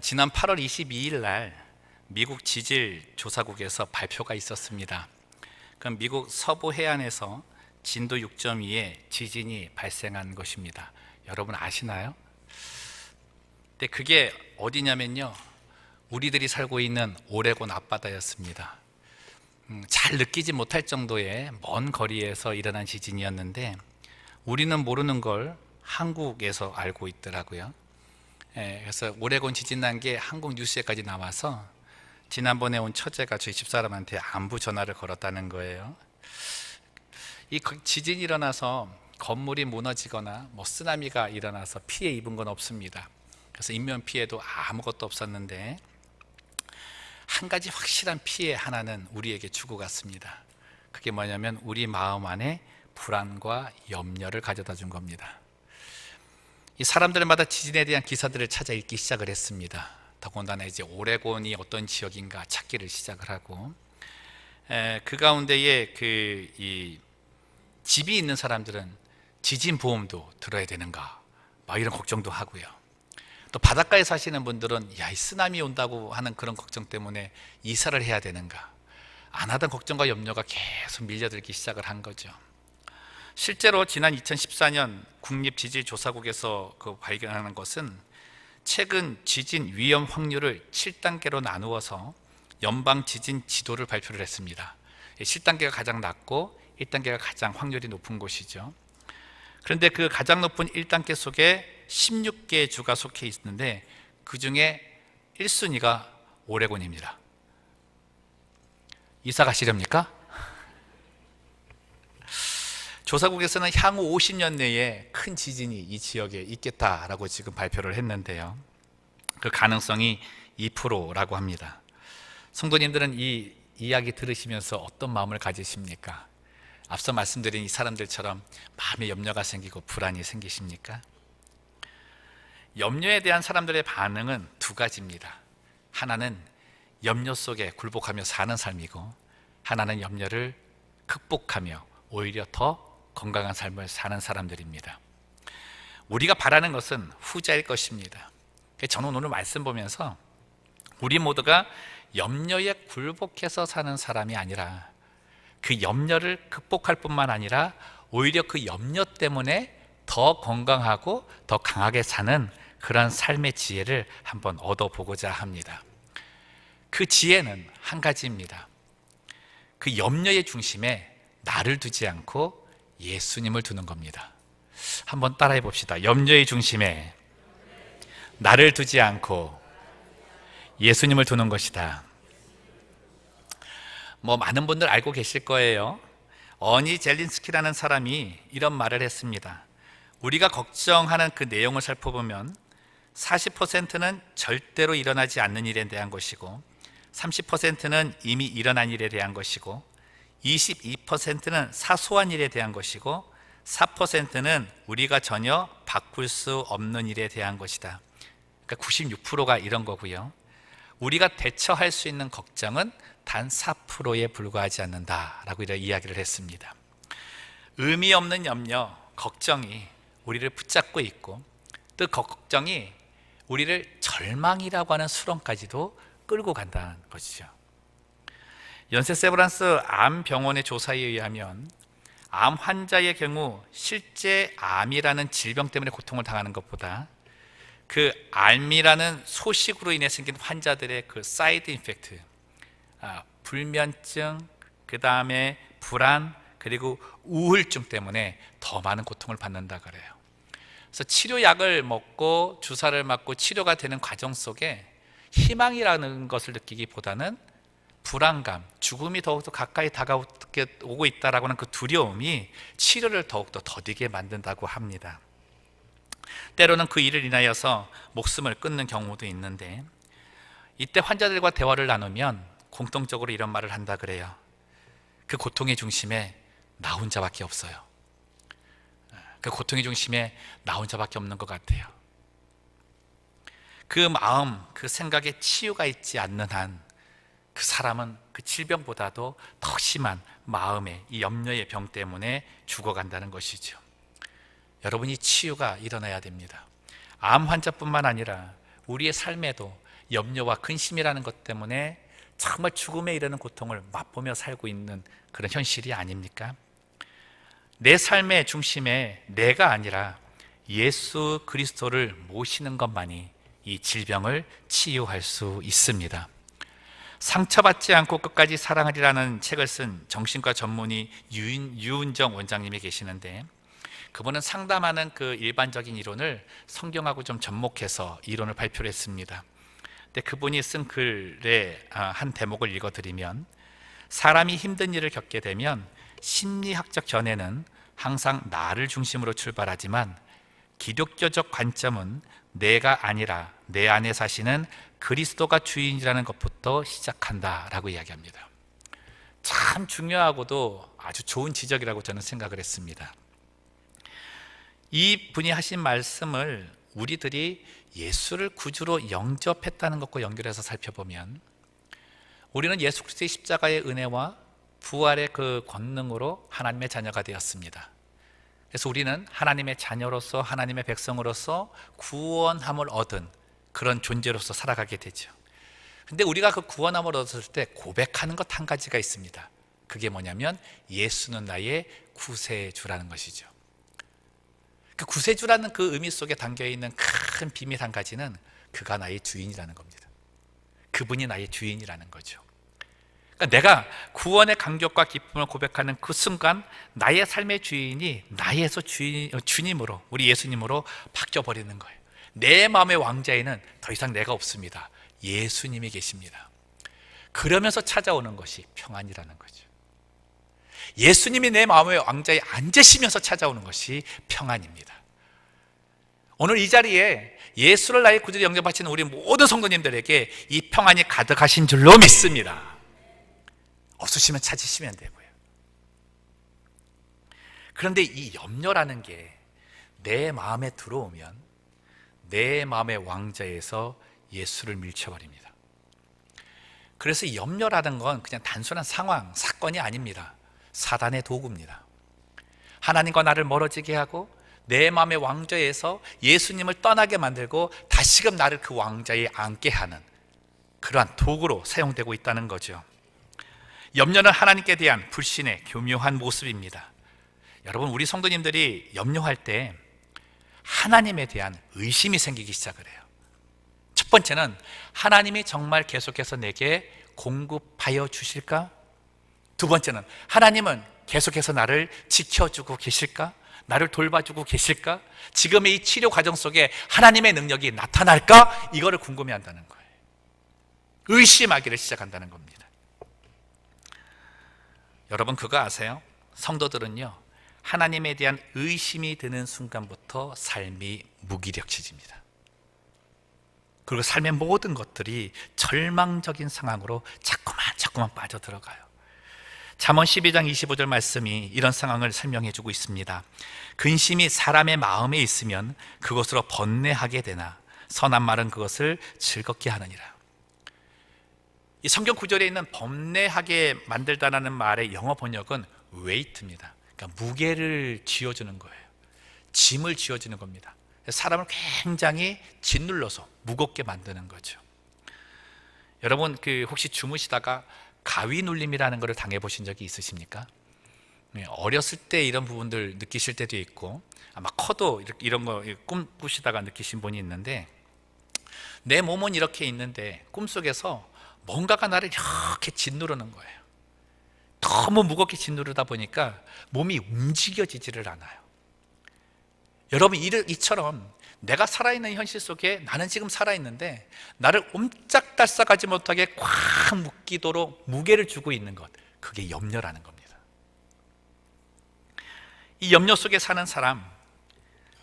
지난 8월 22일 날 미국 지질조사국에서 발표가 있었습니다. 그럼 미국 서부 해안에서 진도 6.2의 지진이 발생한 것입니다. 여러분 아시나요? 근데 그게 어디냐면요, 우리들이 살고 있는 오레곤 앞바다였습니다. 잘 느끼지 못할 정도의 먼 거리에서 일어난 지진이었는데 우리는 모르는 걸 한국에서 알고 있더라고요. 그래서 오레곤 지진 난 게 한국 뉴스에까지 나와서 지난번에 온 처제가 저희 집사람한테 안부 전화를 걸었다는 거예요. 이 지진이 일어나서 건물이 무너지거나 쓰나미가 일어나서 피해 입은 건 없습니다. 그래서 인명 피해도 아무것도 없었는데 한 가지 확실한 피해 하나는 우리에게 주고 갔습니다. 그게 뭐냐면 우리 마음 안에 불안과 염려를 가져다 준 겁니다. 이 사람들마다 지진에 대한 기사들을 찾아 읽기 시작을 했습니다. 더군다나 이제 오레곤이 어떤 지역인가 찾기를 시작을 하고, 그 가운데에 이 집이 있는 사람들은 지진 보험도 들어야 되는가 막 이런 걱정도 하고요. 또 바닷가에 사시는 분들은 이 쓰나미 온다고 하는 그런 걱정 때문에 이사를 해야 되는가, 안 하던 걱정과 염려가 계속 밀려들기 시작을 한 거죠. 실제로 지난 2014년 국립지질조사국에서 발견하는 것은 최근 지진 위험 확률을 7단계로 나누어서 연방 지진 지도를 발표를 했습니다. 7단계가 가장 낮고 1단계가 가장 확률이 높은 곳이죠. 그런데 그 가장 높은 1단계 속에 16개의 주가 속해 있는데 그 중에 1순위가 오레곤입니다. 이사 가시렵니까? 조사국에서는 향후 50년 내에 큰 지진이 이 지역에 있겠다라고 지금 발표를 했는데요, 그 가능성이 2%라고 합니다. 성도님들은 이 이야기 들으시면서 어떤 마음을 가지십니까? 앞서 말씀드린 이 사람들처럼 마음에 염려가 생기고 불안이 생기십니까? 염려에 대한 사람들의 반응은 두 가지입니다. 하나는 염려 속에 굴복하며 사는 삶이고, 하나는 염려를 극복하며 오히려 더 건강한 삶을 사는 사람들입니다. 우리가 바라는 것은 후자일 것입니다. 저는 오늘 말씀 보면서 우리 모두가 염려에 굴복해서 사는 사람이 아니라 그 염려를 극복할 뿐만 아니라 오히려 그 염려 때문에 더 건강하고 더 강하게 사는 그런 삶의 지혜를 한번 얻어보고자 합니다. 그 지혜는 한 가지입니다. 그 염려의 중심에 나를 두지 않고 예수님을 두는 겁니다. 한번 따라해 봅시다. 염려의 중심에 나를 두지 않고 예수님을 두는 것이다. 많은 분들 알고 계실 거예요. 어니 젤린스키라는 사람이 이런 말을 했습니다. 우리가 걱정하는 그 내용을 살펴보면 40%는 절대로 일어나지 않는 일에 대한 것이고, 30%는 이미 일어난 일에 대한 것이고, 22%는 사소한 일에 대한 것이고, 4%는 우리가 전혀 바꿀 수 없는 일에 대한 것이다. 그러니까 96%가 이런 거고요. 우리가 대처할 수 있는 걱정은 단 4%에 불과하지 않는다라고 이런 이야기를 했습니다. 의미 없는 염려, 걱정이 우리를 붙잡고 있고, 또 걱정이 우리를 절망이라고 하는 수렁까지도 끌고 간다는 것이죠. 연세세브란스 암병원의 조사에 의하면 암 환자의 경우 실제 암이라는 질병 때문에 고통을 당하는 것보다 그 암이라는 소식으로 인해 생긴 환자들의 그 사이드 임팩트, 불면증, 그 다음에 불안, 그리고 우울증 때문에 더 많은 고통을 받는다 그래요. 그래서 치료약을 먹고 주사를 맞고 치료가 되는 과정 속에 희망이라는 것을 느끼기보다는 불안감, 죽음이 더욱더 가까이 다가오고 있다라고 하는 그 두려움이 치료를 더욱더 더디게 만든다고 합니다. 때로는 그 일을 인하여서 목숨을 끊는 경우도 있는데, 이때 환자들과 대화를 나누면 공통적으로 이런 말을 한다 그래요. 그 고통의 중심에 나 혼자밖에 없어요. 그 고통의 중심에 나 혼자밖에 없는 것 같아요. 그 마음, 그 생각에 치유가 있지 않는 한 그 사람은 그 질병보다도 더 심한 마음의 이 염려의 병 때문에 죽어간다는 것이죠. 여러분이 치유가 일어나야 됩니다. 암 환자뿐만 아니라 우리의 삶에도 염려와 근심이라는 것 때문에 정말 죽음에 이르는 고통을 맛보며 살고 있는 그런 현실이 아닙니까? 내 삶의 중심에 내가 아니라 예수 그리스도를 모시는 것만이 이 질병을 치유할 수 있습니다. 상처받지 않고 끝까지 사랑하리라는 책을 쓴 정신과 전문의 유은정 원장님이 계시는데, 그분은 상담하는 그 일반적인 이론을 성경하고 좀 접목해서 이론을 발표를 했습니다. 근데 그분이 쓴 글의 한 대목을 읽어드리면, 사람이 힘든 일을 겪게 되면 심리학적 견해는 항상 나를 중심으로 출발하지만 기독교적 관점은 내가 아니라 내 안에 사시는 그리스도가 주인이라는 것부터 시작한다라고 이야기합니다. 참 중요하고도 아주 좋은 지적이라고 저는 생각을 했습니다. 이 분이 하신 말씀을 우리들이 예수를 구주로 영접했다는 것과 연결해서 살펴보면, 우리는 예수 그리스도의 십자가의 은혜와 부활의 그 권능으로 하나님의 자녀가 되었습니다. 그래서 우리는 하나님의 자녀로서, 하나님의 백성으로서 구원함을 얻은 그런 존재로서 살아가게 되죠. 근데 우리가 그 구원함을 얻었을 때 고백하는 것 한 가지가 있습니다. 그게 뭐냐면 예수는 나의 구세주라는 것이죠. 그 구세주라는 그 의미 속에 담겨있는 큰 비밀 한 가지는 그가 나의 주인이라는 겁니다. 그분이 나의 주인이라는 거죠. 그러니까 내가 구원의 감격과 기쁨을 고백하는 그 순간 나의 삶의 주인이 나에서 주님으로, 우리 예수님으로 바뀌어버리는 거예요. 내 마음의 왕자에는 더 이상 내가 없습니다. 예수님이 계십니다. 그러면서 찾아오는 것이 평안이라는 거죠. 예수님이 내 마음의 왕자에 앉으시면서 찾아오는 것이 평안입니다. 오늘 이 자리에 예수를 나의 구주로 영접하시는 우리 모든 성도님들에게 이 평안이 가득하신 줄로 믿습니다. 없으시면 찾으시면 되고요. 그런데 이 염려라는 게 내 마음에 들어오면 내 마음의 왕자에서 예수를 밀쳐버립니다. 그래서 이 염려라는 건 그냥 단순한 상황, 사건이 아닙니다. 사단의 도구입니다. 하나님과 나를 멀어지게 하고 내 마음의 왕좌에서 예수님을 떠나게 만들고 다시금 나를 그 왕좌에 앉게 하는 그러한 도구로 사용되고 있다는 거죠. 염려는 하나님께 대한 불신의 교묘한 모습입니다. 여러분, 우리 성도님들이 염려할 때 하나님에 대한 의심이 생기기 시작을 해요. 첫 번째는 하나님이 정말 계속해서 내게 공급하여 주실까? 두 번째는 하나님은 계속해서 나를 지켜주고 계실까? 나를 돌봐주고 계실까? 지금의 이 치료 과정 속에 하나님의 능력이 나타날까? 이거를 궁금해한다는 거예요. 의심하기를 시작한다는 겁니다. 여러분, 그거 아세요? 성도들은요, 하나님에 대한 의심이 드는 순간부터 삶이 무기력해집니다. 그리고 삶의 모든 것들이 절망적인 상황으로 자꾸만 빠져들어가요. 잠언 12장 25절 말씀이 이런 상황을 설명해 주고 있습니다. 근심이 사람의 마음에 있으면 그것으로 번뇌하게 되나 선한 말은 그것을 즐겁게 하느니라. 이 성경 구절에 있는 번뇌하게 만들다라는 말의 영어 번역은 weight입니다. 그러니까 무게를 쥐어주는 거예요. 짐을 쥐어주는 겁니다. 사람을 굉장히 짓눌러서 무겁게 만드는 거죠. 여러분, 혹시 주무시다가 가위 눌림이라는 것을 당해보신 적이 있으십니까? 어렸을 때 이런 부분들 느끼실 때도 있고, 아마 커도 이런 거 꿈꾸시다가 느끼신 분이 있는데, 내 몸은 이렇게 있는데 꿈속에서 뭔가가 나를 이렇게 짓누르는 거예요. 너무 무겁게 짓누르다 보니까 몸이 움직여지지를 않아요. 여러분, 이처럼 내가 살아있는 현실 속에 나는 지금 살아있는데 나를 옴짝달싹하지 못하게 꽉 묶이도록 무게를 주고 있는 것, 그게 염려라는 겁니다. 이 염려 속에 사는 사람,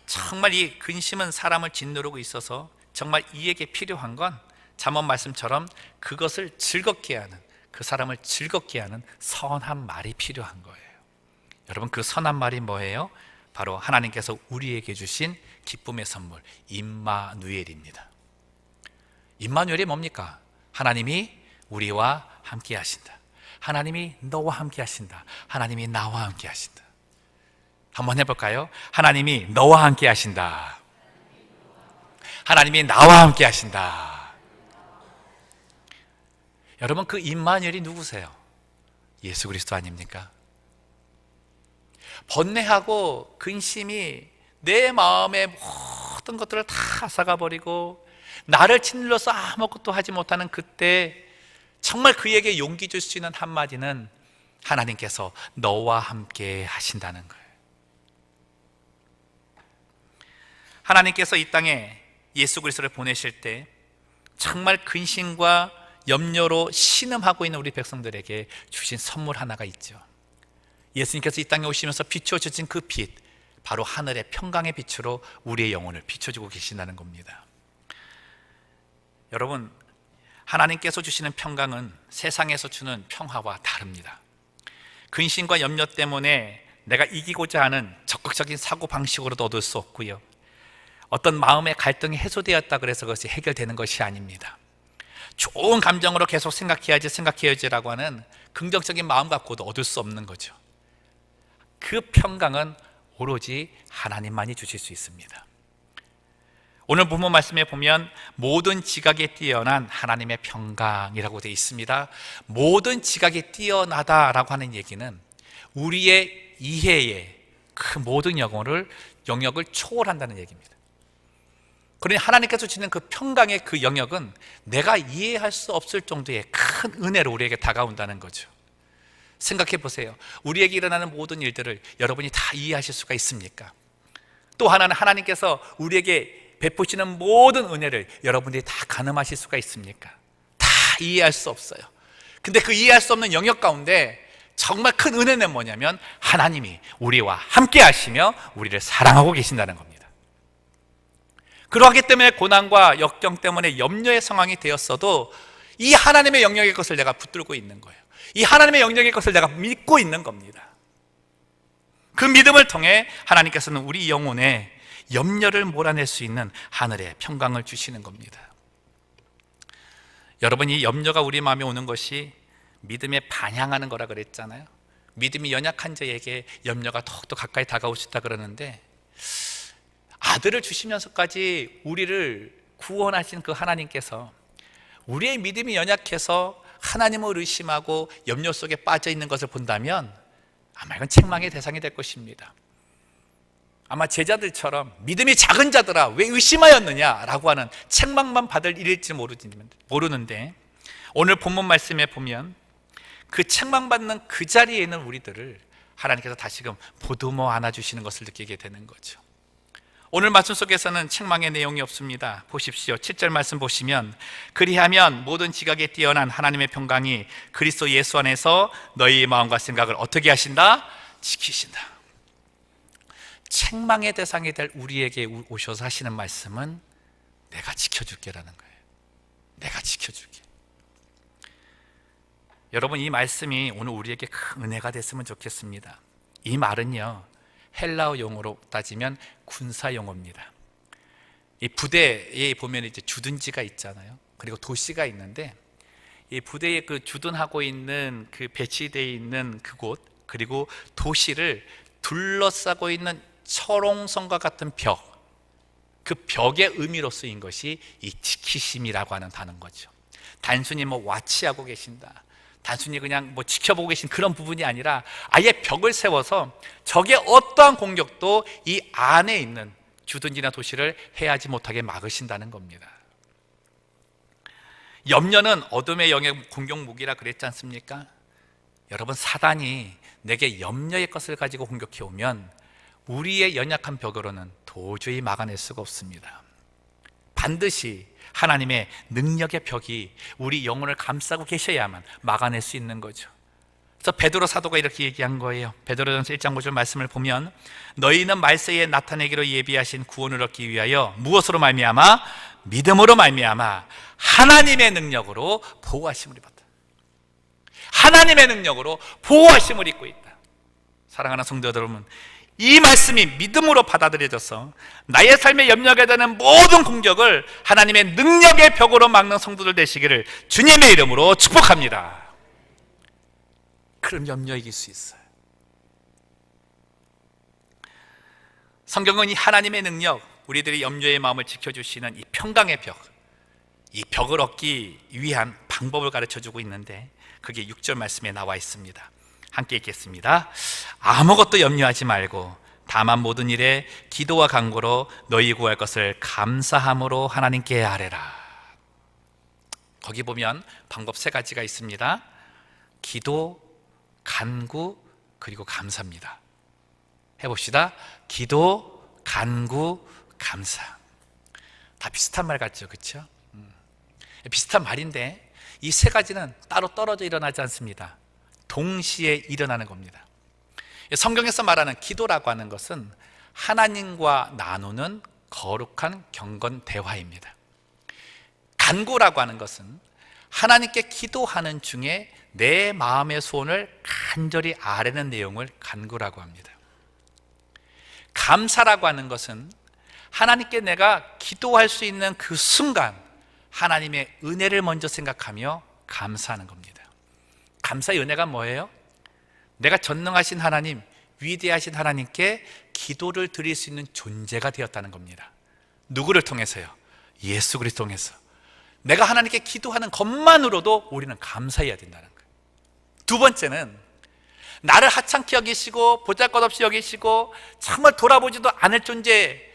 정말 이 근심은 사람을 짓누르고 있어서 정말 이에게 필요한 건 잠언 말씀처럼 그것을 즐겁게 하는, 그 사람을 즐겁게 하는 선한 말이 필요한 거예요. 여러분, 그 선한 말이 뭐예요? 바로 하나님께서 우리에게 주신 기쁨의 선물 임마누엘입니다. 임마누엘이 뭡니까? 하나님이 우리와 함께 하신다. 하나님이 너와 함께 하신다. 하나님이 나와 함께 하신다. 한번 해볼까요? 하나님이 너와 함께 하신다. 하나님이 나와 함께 하신다. 여러분, 그 임마누엘이 누구세요? 예수 그리스도 아닙니까? 번뇌하고 근심이 내 마음의 모든 것들을 다 앗아가버리고 나를 짓눌러서 아무것도 하지 못하는 그때 정말 그에게 용기 줄 수 있는 한마디는 하나님께서 너와 함께 하신다는 거예요. 하나님께서 이 땅에 예수 그리스도를 보내실 때 정말 근심과 염려로 신음하고 있는 우리 백성들에게 주신 선물 하나가 있죠. 예수님께서 이 땅에 오시면서 비춰주신 그 빛, 바로 하늘의 평강의 빛으로 우리의 영혼을 비춰주고 계신다는 겁니다. 여러분, 하나님께서 주시는 평강은 세상에서 주는 평화와 다릅니다. 근심과 염려 때문에 내가 이기고자 하는 적극적인 사고방식으로도 얻을 수 없고요, 어떤 마음의 갈등이 해소되었다 그래서 그것이 해결되는 것이 아닙니다. 좋은 감정으로 계속 생각해야지라고 하는 긍정적인 마음 갖고도 얻을 수 없는 거죠. 그 평강은 오로지 하나님만이 주실 수 있습니다. 오늘 본문 말씀에 보면 모든 지각에 뛰어난 하나님의 평강이라고 되어 있습니다. 모든 지각에 뛰어나다라고 하는 얘기는 우리의 이해의 그 모든 영역을 초월한다는 얘기입니다. 그러니 하나님께서 주시는 그 평강의 그 영역은 내가 이해할 수 없을 정도의 큰 은혜로 우리에게 다가온다는 거죠. 생각해 보세요. 우리에게 일어나는 모든 일들을 여러분이 다 이해하실 수가 있습니까? 또 하나는 하나님께서 우리에게 베푸시는 모든 은혜를 여러분들이 다 가늠하실 수가 있습니까? 다 이해할 수 없어요. 근데 그 이해할 수 없는 영역 가운데 정말 큰 은혜는 뭐냐면 하나님이 우리와 함께 하시며 우리를 사랑하고 계신다는 겁니다. 그러하기 때문에 고난과 역경 때문에 염려의 상황이 되었어도 이 하나님의 영역의 것을 내가 붙들고 있는 거예요. 이 하나님의 영역의 것을 내가 믿고 있는 겁니다. 그 믿음을 통해 하나님께서는 우리 영혼에 염려를 몰아낼 수 있는 하늘의 평강을 주시는 겁니다. 여러분, 이 염려가 우리 마음에 오는 것이 믿음에 반향하는 거라 그랬잖아요. 믿음이 연약한 자에게 염려가 더욱더 가까이 다가올 수 있다 그러는데, 아들을 주시면서까지 우리를 구원하신 그 하나님께서 우리의 믿음이 연약해서 하나님을 의심하고 염려 속에 빠져 있는 것을 본다면 아마 이건 책망의 대상이 될 것입니다. 아마 제자들처럼 믿음이 작은 자들아 왜 의심하였느냐라고 하는 책망만 받을 일일지 모르는데, 오늘 본문 말씀에 보면 그 책망받는 그 자리에 있는 우리들을 하나님께서 다시금 보듬어 안아주시는 것을 느끼게 되는 거죠. 오늘 말씀 속에서는 책망의 내용이 없습니다. 보십시오. 7절 말씀 보시면 그리하면 모든 지각에 뛰어난 하나님의 평강이 그리스도 예수 안에서 너희의 마음과 생각을 어떻게 하신다? 지키신다. 책망의 대상이 될 우리에게 오셔서 하시는 말씀은 내가 지켜줄게라는 거예요. 내가 지켜줄게. 여러분, 이 말씀이 오늘 우리에게 큰 은혜가 됐으면 좋겠습니다. 이 말은요, 헬라어 용어로 따지면 군사 용어입니다. 이 부대에 보면 이제 주둔지가 있잖아요. 그리고 도시가 있는데, 이 부대에 그 주둔하고 있는 그 배치되어 있는 그곳, 그리고 도시를 둘러싸고 있는 철옹성과 같은 벽, 그 벽의 의미로 쓰인 것이 이 지키심이라고 하는 단어인 거죠. 단순히 와치하고 계신다, 단순히 그냥 지켜보고 계신 그런 부분이 아니라 아예 벽을 세워서 적의 어떠한 공격도 이 안에 있는 주둔지나 도시를 해하지 못하게 막으신다는 겁니다. 염려는 어둠의 영의 공격 무기라 그랬지 않습니까? 여러분, 사단이 내게 염려의 것을 가지고 공격해 오면 우리의 연약한 벽으로는 도저히 막아낼 수가 없습니다. 반드시 하나님의 능력의 벽이 우리 영혼을 감싸고 계셔야만 막아낼 수 있는 거죠. 그래서 베드로 사도가 이렇게 얘기한 거예요. 베드로전서 1장 5절 말씀을 보면 너희는 말세에 나타내기로 예비하신 구원을 얻기 위하여 무엇으로 말미암아? 믿음으로 말미암아 하나님의 능력으로 보호하심을 입었다. 하나님의 능력으로 보호하심을 입고 있다. 사랑하는 성도 여러분, 이 말씀이 믿음으로 받아들여져서 나의 삶에 염려하게 되는 모든 공격을 하나님의 능력의 벽으로 막는 성도들 되시기를 주님의 이름으로 축복합니다. 그럼 염려 이길 수 있어요. 성경은 이 하나님의 능력, 우리들이 염려의 마음을 지켜주시는 이 평강의 벽, 이 벽을 얻기 위한 방법을 가르쳐주고 있는데 그게 6절 말씀에 나와 있습니다. 함께 읽겠습니다. 아무것도 염려하지 말고 다만 모든 일에 기도와 간구로 너희 구할 것을 감사함으로 하나님께 아뢰라. 거기 보면 방법 3가지가 있습니다. 기도, 간구, 그리고 감사입니다. 해봅시다. 기도, 간구, 감사. 다 비슷한 말 같죠, 그렇죠? 비슷한 말인데 이 3가지는 따로 떨어져 일어나지 않습니다. 동시에 일어나는 겁니다. 성경에서 말하는 기도라고 하는 것은 하나님과 나누는 거룩한 경건 대화입니다. 간구라고 하는 것은 하나님께 기도하는 중에 내 마음의 소원을 간절히 아뢰는 내용을 간구라고 합니다. 감사라고 하는 것은 하나님께 내가 기도할 수 있는 그 순간 하나님의 은혜를 먼저 생각하며 감사하는 겁니다. 감사의 은혜가 뭐예요? 내가 전능하신 하나님, 위대하신 하나님께 기도를 드릴 수 있는 존재가 되었다는 겁니다. 누구를 통해서요? 예수 그리스도 통해서. 내가 하나님께 기도하는 것만으로도 우리는 감사해야 된다는 거예요. 2번째는 나를 하찮게 여기시고 보잘것없이 여기시고 정말 돌아보지도 않을 존재,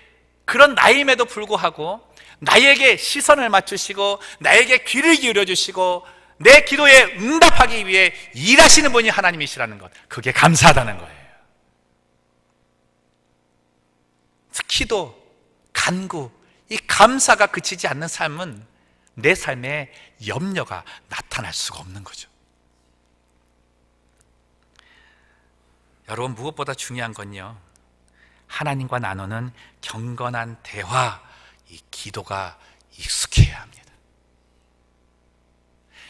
그런 나임에도 불구하고 나에게 시선을 맞추시고 나에게 귀를 기울여 주시고 내 기도에 응답하기 위해 일하시는 분이 하나님이시라는 것, 그게 감사하다는 거예요. 기도, 간구, 이 감사가 그치지 않는 삶은 내 삶에 염려가 나타날 수가 없는 거죠. 여러분, 무엇보다 중요한 건요, 하나님과 나누는 경건한 대화, 이 기도가 익숙해야 합니다.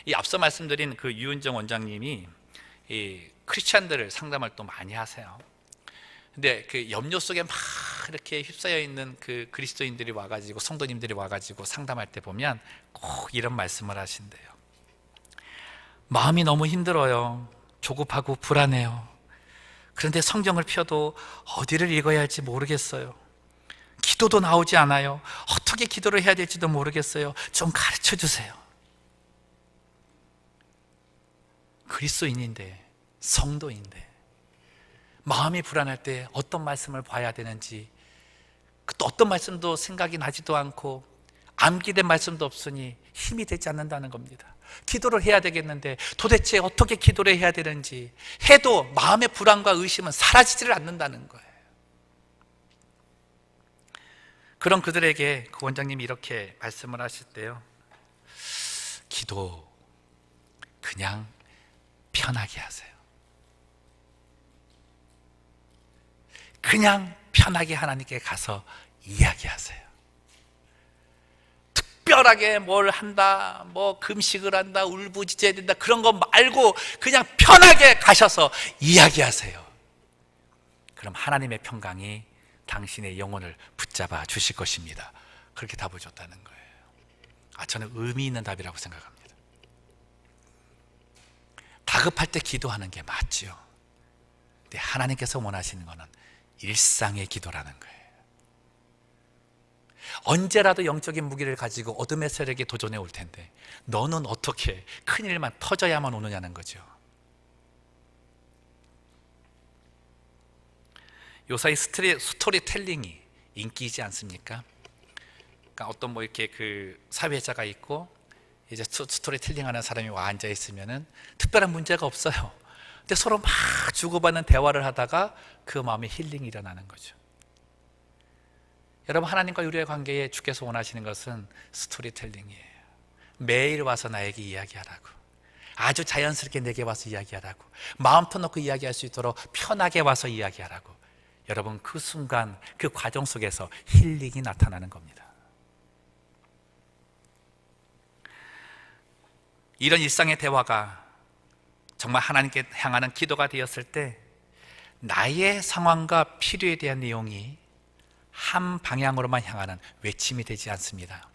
이 앞서 말씀드린 그 유은정 원장님이 이 크리스찬들을 상담을 또 많이 하세요. 근데 그 염려 속에 막 이렇게 휩싸여 있는 그 그리스도인들이 와가지고, 성도님들이 와가지고 상담할 때 보면 꼭 이런 말씀을 하신대요. 마음이 너무 힘들어요. 조급하고 불안해요. 그런데 성경을 펴도 어디를 읽어야 할지 모르겠어요. 기도도 나오지 않아요. 어떻게 기도를 해야 될지도 모르겠어요. 좀 가르쳐 주세요. 그리스도인인데, 성도인데 마음이 불안할 때 어떤 말씀을 봐야 되는지, 또 어떤 말씀도 생각이 나지도 않고 암기된 말씀도 없으니 힘이 되지 않는다는 겁니다. 기도를 해야 되겠는데 도대체 어떻게 기도를 해야 되는지 해도 마음의 불안과 의심은 사라지지를 않는다는 거예요. 그런 그들에게 그 원장님이 이렇게 말씀을 하실 때요, 기도 그냥 편하게 하세요. 그냥 편하게 하나님께 가서 이야기하세요. 특별하게 뭘 한다, 뭐 금식을 한다, 울부짖어야 된다, 그런 거 말고 그냥 편하게 가셔서 이야기하세요. 그럼 하나님의 평강이 당신의 영혼을 붙잡아 주실 것입니다. 그렇게 답을 줬다는 거예요. 저는 의미 있는 답이라고 생각합니다. 다급할 때 기도하는 게 맞죠. 근데 하나님께서 원하시는 것은 일상의 기도라는 거예요. 언제라도 영적인 무기를 가지고 어둠의 세력에 도전해 올 텐데 너는 어떻게 큰일만 터져야만 오느냐는 거죠. 요사이 스토리텔링이 인기이지 않습니까? 그러니까 어떤 뭐 이렇게 그 사회자가 있고 이제 스토리텔링하는 사람이 와 앉아 있으면은 특별한 문제가 없어요. 근데 서로 막 주고받는 대화를 하다가 그 마음에 힐링이 일어나는 거죠. 여러분, 하나님과 우리의 관계에 주께서 원하시는 것은 스토리텔링이에요. 매일 와서 나에게 이야기하라고, 아주 자연스럽게 내게 와서 이야기하라고, 마음 터놓고 이야기할 수 있도록 편하게 와서 이야기하라고. 여러분, 그 순간 그 과정 속에서 힐링이 나타나는 겁니다. 이런 일상의 대화가 정말 하나님께 향하는 기도가 되었을 때 나의 상황과 필요에 대한 내용이 한 방향으로만 향하는 외침이 되지 않습니다.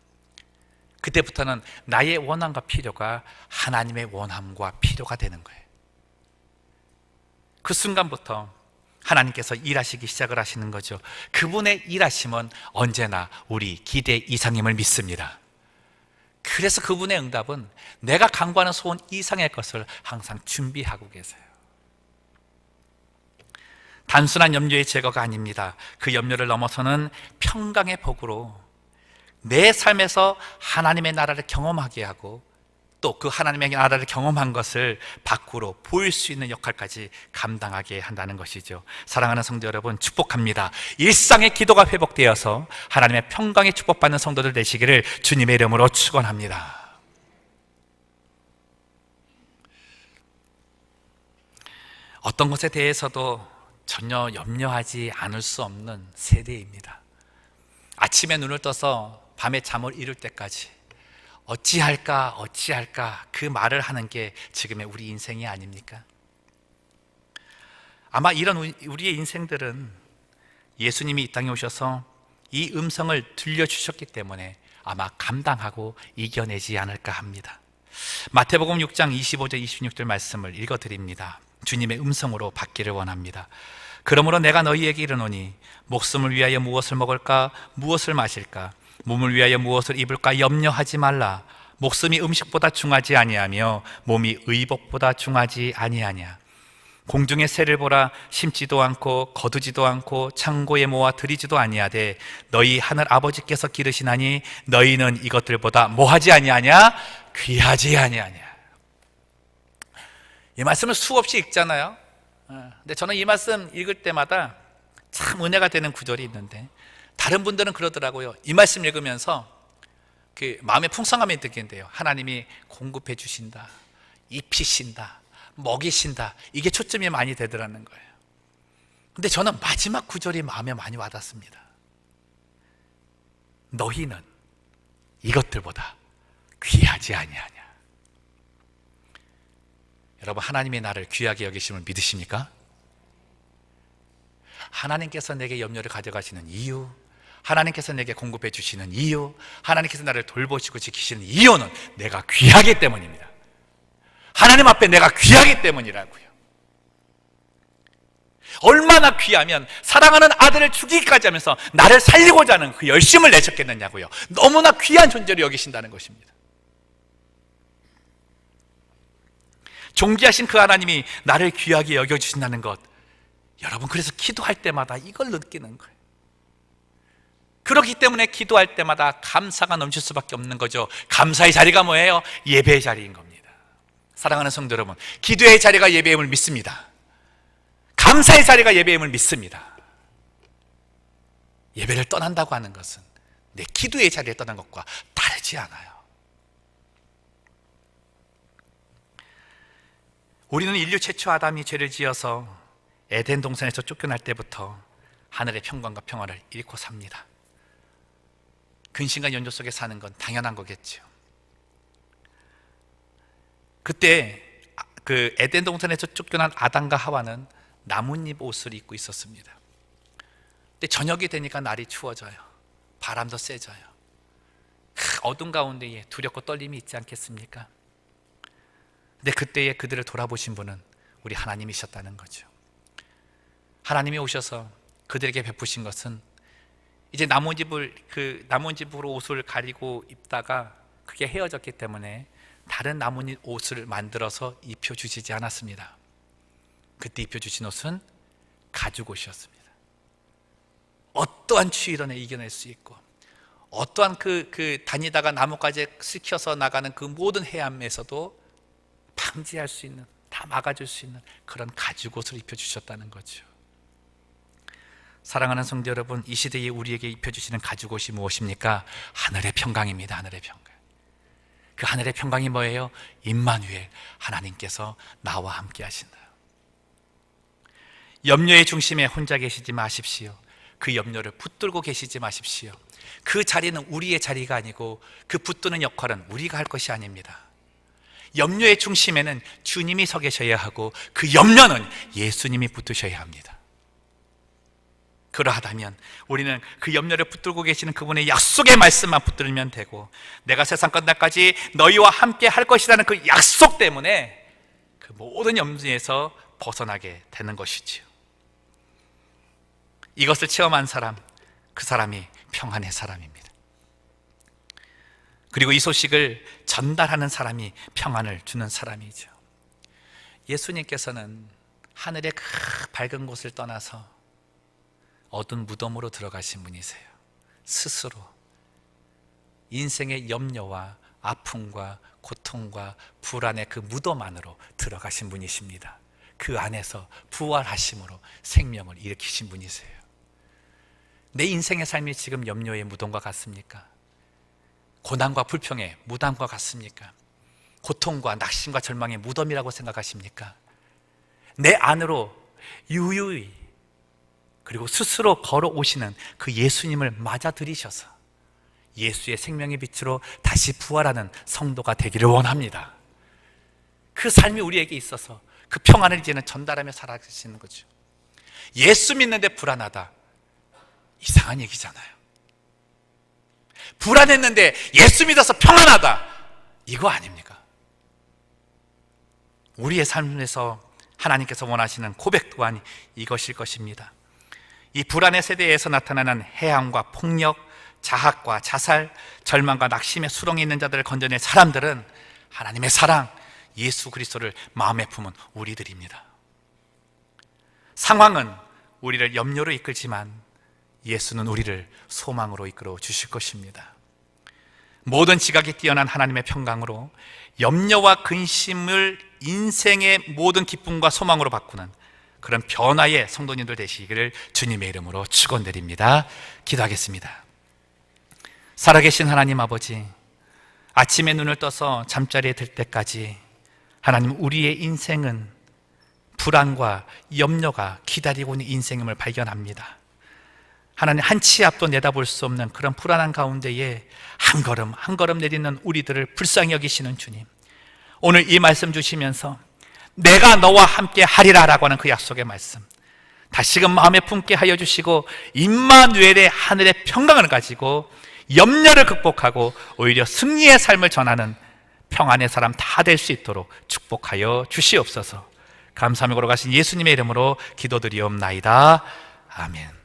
그때부터는 나의 원함과 필요가 하나님의 원함과 필요가 되는 거예요. 그 순간부터 하나님께서 일하시기 시작을 하시는 거죠. 그분의 일하심은 언제나 우리 기대 이상임을 믿습니다. 그래서 그분의 응답은 내가 간구하는 소원 이상의 것을 항상 준비하고 계세요. 단순한 염려의 제거가 아닙니다. 그 염려를 넘어서는 평강의 복으로 내 삶에서 하나님의 나라를 경험하게 하고 또 그 하나님의 나라를 경험한 것을 밖으로 보일 수 있는 역할까지 감당하게 한다는 것이죠. 사랑하는 성도 여러분, 축복합니다. 일상의 기도가 회복되어서 하나님의 평강에 축복받는 성도들 되시기를 주님의 이름으로 축원합니다. 어떤 것에 대해서도 전혀 염려하지 않을 수 없는 세대입니다. 아침에 눈을 떠서 밤에 잠을 이룰 때까지 어찌할까 그 말을 하는 게 지금의 우리 인생이 아닙니까? 아마 이런 우리의 인생들은 예수님이 이 땅에 오셔서 이 음성을 들려주셨기 때문에 아마 감당하고 이겨내지 않을까 합니다. 마태복음 6장 25절 26절 말씀을 읽어드립니다. 주님의 음성으로 받기를 원합니다. 그러므로 내가 너희에게 이르노니 목숨을 위하여 무엇을 먹을까 무엇을 마실까 몸을 위하여 무엇을 입을까 염려하지 말라. 목숨이 음식보다 중하지 아니하며 몸이 의복보다 중하지 아니하냐. 공중의 새를 보라. 심지도 않고 거두지도 않고 창고에 모아 들이지도 아니하되 너희 하늘 아버지께서 기르시나니 너희는 이것들보다 뭐하지 아니하냐? 귀하지 아니하냐. 이 말씀을 수없이 읽잖아요. 근데 저는 이 말씀 읽을 때마다 참 은혜가 되는 구절이 있는데 다른 분들은 그러더라고요. 이 말씀 읽으면서 그 마음의 풍성함이 느낀대요. 하나님이 공급해 주신다, 입히신다, 먹이신다. 이게 초점이 많이 되더라는 거예요. 근데 저는 마지막 구절이 마음에 많이 와닿습니다. 너희는 이것들보다 귀하지 아니하냐. 여러분, 하나님의 나를 귀하게 여기심을 믿으십니까? 하나님께서 내게 염려를 가져가시는 이유, 하나님께서 내게 공급해 주시는 이유, 하나님께서 나를 돌보시고 지키시는 이유는 내가 귀하기 때문입니다. 하나님 앞에 내가 귀하기 때문이라고요. 얼마나 귀하면 사랑하는 아들을 죽이기까지 하면서 나를 살리고자 하는 그 열심을 내셨겠느냐고요. 너무나 귀한 존재로 여기신다는 것입니다. 존귀하신 그 하나님이 나를 귀하게 여겨주신다는 것, 여러분, 그래서 기도할 때마다 이걸 느끼는 거예요. 그렇기 때문에 기도할 때마다 감사가 넘칠 수밖에 없는 거죠. 감사의 자리가 뭐예요? 예배의 자리인 겁니다. 사랑하는 성도 여러분, 기도의 자리가 예배임을 믿습니다. 감사의 자리가 예배임을 믿습니다. 예배를 떠난다고 하는 것은 내 기도의 자리에 떠난 것과 다르지 않아요. 우리는 인류 최초 아담이 죄를 지어서 에덴 동산에서 쫓겨날 때부터 하늘의 평강과 평화를 잃고 삽니다. 근심과 연조 속에 사는 건 당연한 거겠죠. 그때 그 에덴 동산에서 쫓겨난 아담과 하와는 나뭇잎 옷을 입고 있었습니다. 근데 저녁이 되니까 날이 추워져요. 바람도 세져요. 어둠 가운데에 두렵고 떨림이 있지 않겠습니까? 근데 그때에 그들을 돌아보신 분은 우리 하나님이셨다는 거죠. 하나님이 오셔서 그들에게 베푸신 것은 이제 나뭇잎으로 옷을 가리고 입다가 그게 헤어졌기 때문에 다른 나뭇잎 옷을 만들어서 입혀주시지 않았습니다. 그때 입혀주신 옷은 가죽옷이었습니다. 어떠한 추위를 이겨낼 수 있고 어떠한 다니다가 나뭇가지에 스쳐서 나가는 그 모든 해함에서도 방지할 수 있는, 다 막아줄 수 있는 그런 가죽옷을 입혀주셨다는 거죠. 사랑하는 성도 여러분, 이 시대에 우리에게 입혀주시는 가죽옷이 무엇입니까? 하늘의 평강입니다. 하늘의 평강. 그 하늘의 평강이 뭐예요? 임마누엘, 하나님께서 나와 함께 하신다. 염려의 중심에 혼자 계시지 마십시오. 그 염려를 붙들고 계시지 마십시오. 그 자리는 우리의 자리가 아니고 그 붙드는 역할은 우리가 할 것이 아닙니다. 염려의 중심에는 주님이 서 계셔야 하고 그 염려는 예수님이 붙드셔야 합니다. 그러하다면 우리는 그 염려를 붙들고 계시는 그분의 약속의 말씀만 붙들면 되고, 내가 세상 끝날까지 너희와 함께 할 것이라는 그 약속 때문에 그 모든 염려에서 벗어나게 되는 것이지요. 이것을 체험한 사람, 그 사람이 평안의 사람입니다. 그리고 이 소식을 전달하는 사람이 평안을 주는 사람이죠. 예수님께서는 하늘의 그 밝은 곳을 떠나서 어두운 무덤으로 들어가신 분이세요. 스스로 인생의 염려와 아픔과 고통과 불안의 그 무덤 안으로 들어가신 분이십니다. 그 안에서 부활하심으로 생명을 일으키신 분이세요. 내 인생의 삶이 지금 염려의 무덤과 같습니까? 고난과 불평의 무덤과 같습니까? 고통과 낙심과 절망의 무덤이라고 생각하십니까? 내 안으로 유유히 그리고 스스로 걸어오시는 그 예수님을 맞아들이셔서 예수의 생명의 빛으로 다시 부활하는 성도가 되기를 원합니다. 그 삶이 우리에게 있어서 그 평안을 이제는 전달하며 살아가시는 거죠. 예수 믿는데 불안하다, 이상한 얘기잖아요. 불안했는데 예수 믿어서 평안하다, 이거 아닙니까? 우리의 삶에서 하나님께서 원하시는 고백 또한 이것일 것입니다. 이 불안의 세대에서 나타나는 해함과 폭력, 자학과 자살, 절망과 낙심의 수렁에 있는 자들을 건져낼 사람들은 하나님의 사랑, 예수 그리스도를 마음에 품은 우리들입니다. 상황은 우리를 염려로 이끌지만 예수는 우리를 소망으로 이끌어 주실 것입니다. 모든 지각이 뛰어난 하나님의 평강으로 염려와 근심을 인생의 모든 기쁨과 소망으로 바꾸는 그런 변화의 성도님들 되시기를 주님의 이름으로 축원드립니다. 기도하겠습니다. 살아계신 하나님 아버지, 아침에 눈을 떠서 잠자리에 들 때까지 하나님, 우리의 인생은 불안과 염려가 기다리고 있는 인생임을 발견합니다. 하나님, 한 치 앞도 내다볼 수 없는 그런 불안한 가운데에 한 걸음 한 걸음 내딛는 우리들을 불쌍히 여기시는 주님, 오늘 이 말씀 주시면서 내가 너와 함께 하리라 라고 하는 그 약속의 말씀 다시금 마음에 품게 하여 주시고, 임마누엘의 하늘의 평강을 가지고 염려를 극복하고 오히려 승리의 삶을 전하는 평안의 사람 다 될 수 있도록 축복하여 주시옵소서. 감사하며 걸어가신 예수님의 이름으로 기도드리옵나이다. 아멘.